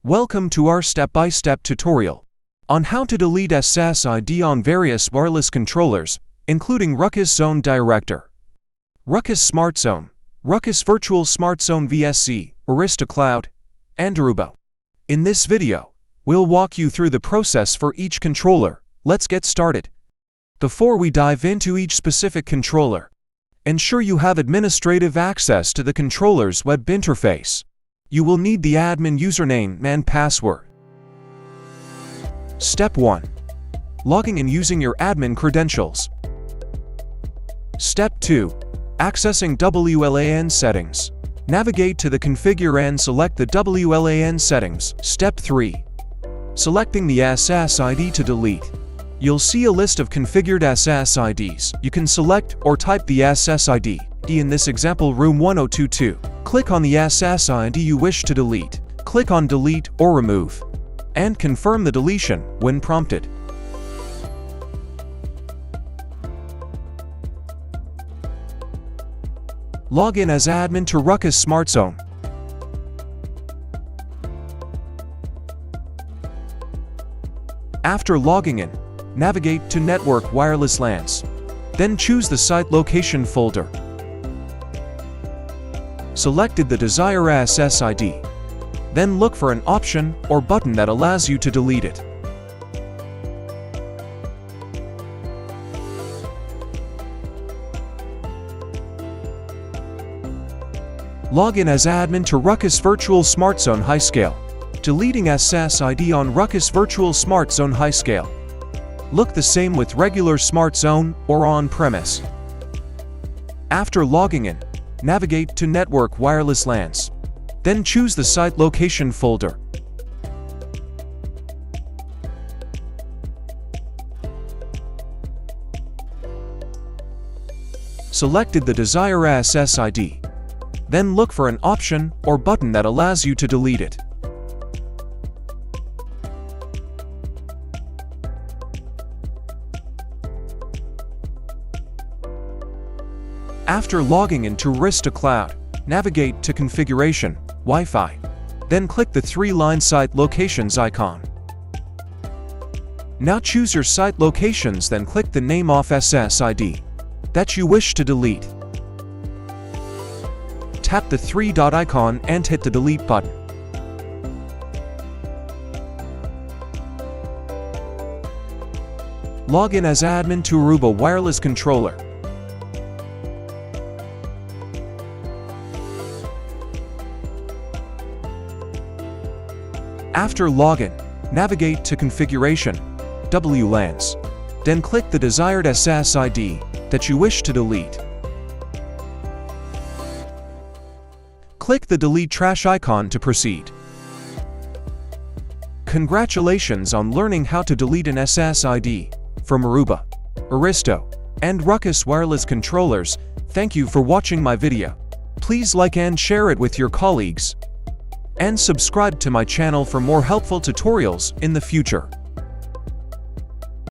Welcome to our step-by-step tutorial on how to delete SSID on various wireless controllers, including Ruckus ZoneDirector, Ruckus SmartZone, Ruckus Virtual SmartZone VSC, Arista Cloud, and Aruba. In this video, we'll walk you through the process for each controller. Let's get started. Before we dive into each specific controller, ensure you have administrative access to the controller's web interface. You will need the admin username and password. Step 1. Logging in using your admin credentials. Step 2. Accessing WLAN settings. Navigate to the Configure and select the WLAN settings. Step 3. Selecting the SSID to delete. You'll see a list of configured SSIDs. You can select or type the SSID. In this example, room 1022. Click on the SSID you wish to delete. Click on Delete or Remove, and confirm the deletion when prompted. Log in as admin to Ruckus SmartZone. After logging in, navigate to Network Wireless LANs. Then choose the Site Location folder. Selected the desired SSID. Then look for an option or button that allows you to delete it. Log in as admin to Ruckus Virtual SmartZone High Scale. Deleting SSID on Ruckus Virtual SmartZone High Scale. Look the same with regular SmartZone or on-premise. After logging in, navigate to Network Wireless LANs. Then choose the Site Location folder. Selected the desired SSID. Then look for an option or button that allows you to delete it. After logging into Arista Cloud, navigate to Configuration, Wi-Fi. Then click the three-line Site Locations icon. Now choose your site locations, then click the name of SSID that you wish to delete. Tap the three-dot icon and hit the Delete button. Log in as admin to Aruba Wireless Controller. After login, navigate to Configuration, WLANs. Then click the desired SSID that you wish to delete. Click the Delete Trash icon to proceed. Congratulations on learning how to delete an SSID from Aruba, Arista, and Ruckus wireless controllers. Thank you for watching my video. Please like and share it with your colleagues, and subscribe to my channel for more helpful tutorials in the future.